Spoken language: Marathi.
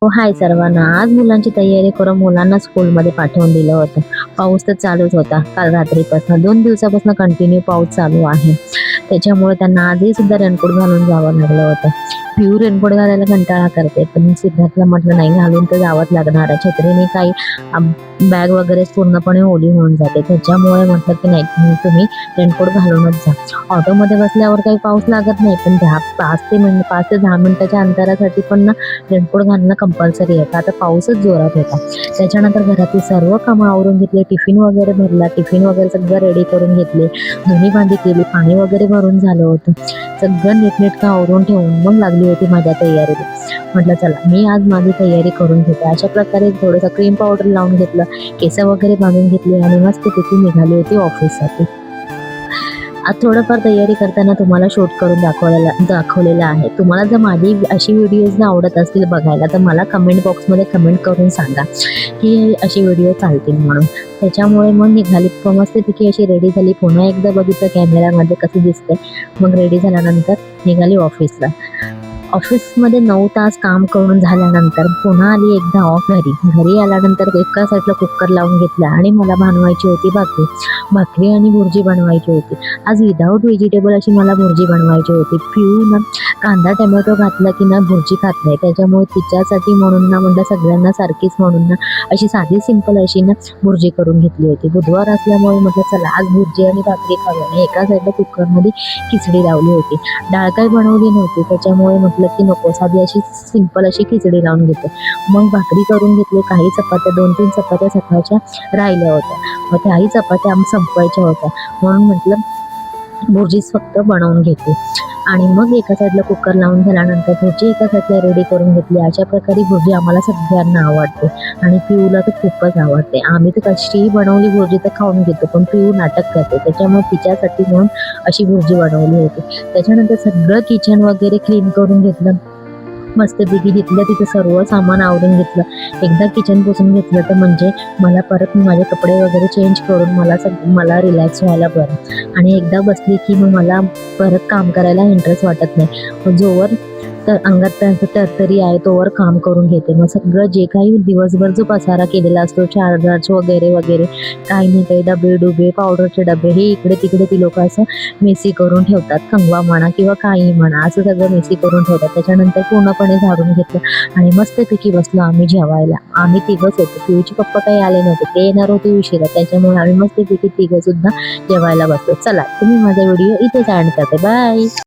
हो, हाय सर्वांना. आज मुलांची तयारी करून मुलांना स्कूलमध्ये पाठवून दिलं होतं. पाऊस तर चालूच होता. काल रात्रीपासून 2 दिवसापासून कंटिन्यू पाऊस चालू आहे. त्याच्यामुळे त्यांना आजही सुद्धा रेनकोट घालून जावं लागलं होतं. पिऊ रेनकोट घालायला कंटाळा करते, पण सिद्धार्थला म्हटलं नाही घालून तर जावंच लागणार आहे. छत्रीने काही बॅग वगैरे पूर्णपणे ओली होऊन जाते. त्याच्यामुळे म्हटलं की नाही तुम्ही रेनकोट घालूनच जा. ऑटोमध्ये बसल्यावर काही पाऊस लागत नाही, पण 5 ते 10 मिनिटाच्या अंतरासाठी पण ना रेनकोट घालणं कंपल्सरी आहे. आता पाऊसच जोरात होता. त्याच्यानंतर घरातील सर्व कामं आवरून घेतले, टिफिन वगैरे भरला, टिफिन वगैरे सगळं रेडी करून घेतले, धुणी भांडी केली, पाणी वगैरे भरून झालं होतं. सगळं नीटनेटकं आवरून ठेवून मग लागली होती माझ्या तयारीला. म्हटलं चला मी आज माझी तयारी करून घेते. अशा प्रकारे थोडंसं क्रीम पावडर लावून घेतलं, केस वगैरे बांधून घेतली आणि मस्तपैकी निघाली होती ऑफिससाठी. आज थोडंफार तयारी करताना तुम्हाला शूट करून दाखवलेलं आहे. तुम्हाला जर माझी अशी व्हिडिओज आवडत असतील बघायला तर मला कमेंट बॉक्समध्ये कमेंट करून सांगा की अशी व्हिडिओ चालतील म्हणून. त्याच्यामुळे मग निघाली मस्तपैकी अशी रेडी झाली. पुन्हा एकदा बघितलं कॅमेऱ्यामध्ये कसं दिसते. मग रेडी झाल्यानंतर निघाली ऑफिसला. ऑफिसमध्ये 9 तास काम करून झाल्यानंतर पुन्हा आली एकदा घरी आल्यानंतर एका साईडला कुकर लावून घेतला आणि मला बनवायची होती भाकरी आणि भुर्जी बनवायची होती. आज विदाऊट व्हेजिटेबल अशी मला भुर्जी बनवायची होती. पिऊ ना कांदा टोमॅटो घातला की ना भुर्जी खात नाही, त्याच्यामुळे तिच्यासाठी म्हणून ना म्हटलं सगळ्यांना सारखीच म्हणून ना अशी साधी सिंपल अशी ना भुर्जी करून घेतली होती. बुधवार असल्यामुळे म्हटलं चला आज भुर्जी आणि भाकरी खाऊया. आणि एका साईडला कुकरमध्ये खिचडी लावली होती. डाळ काही बनवली नव्हती, त्याच्यामुळे म्हटलं की नको साधी अशी सिंपल अशी खिचडी लावून घेते. मग भाकरी करून घेतली. काही चपात्या 2-3 चपात्या सकाळच्या राहिल्या होत्या, मग त्याही चपात्या संपवायच्या होत्या म्हणून म्हटलं भुर्जीच फक्त बनवून घेते. आणि मग एका साईडला कुकर लावून झाल्यानंतर भुर्जी एका साईडला रेडी करून घेतली. अशा प्रकारे भुर्जी आम्हाला सगळ्यांना आवडते आणि पिऊला तर खूपच आवडते. आम्ही तर कशीही बनवली भुर्जी तर खाऊन घेतो, पण पिऊ नाटक करते, त्याच्यामुळे तिच्यासाठी म्हणून अशी भुर्जी बनवली होती. त्याच्यानंतर सगळं किचन वगैरे क्लीन करून घेतलं, मस्तपैकी घेतलं, तिथं सर्व सामान आवरून घेतलं. एकदा किचन पुसून घेतलं तर म्हणजे मला परत माझे कपडे वगैरे चेंज करून मला रिलॅक्स व्हायला बरं. आणि एकदा बसली की मग मला परत काम करायला इंटरेस्ट वाटत नाही. जोवर तर अंगात तरतरी आहे तोवर काम करून घेते. मग सगळं जे काही दिवसभर जो पसारा केलेला असतो, चार्जर्स वगैरे वगैरे काही नाही काही डबे पावडरचे डबे हे इकडे तिकडे ती लोक असं मेसी करून ठेवतात. कंगवा म्हणा किंवा काही म्हणा असं सगळं मेसी करून ठेवतात. त्याच्यानंतर पूर्णपणे झाडून घेतलं आणि मस्तपैकी बसलो आम्ही जेवायला. आम्ही तिघंच होतो, पिऊचे पप्पा काही आले नव्हते, ते येणार होते उशिरा, त्याच्यामुळे आम्ही मस्तपैकी तिघं सुद्धा जेवायला बसलो. चला तुम्ही माझा व्हिडिओ इथेच एंड करते. बाय.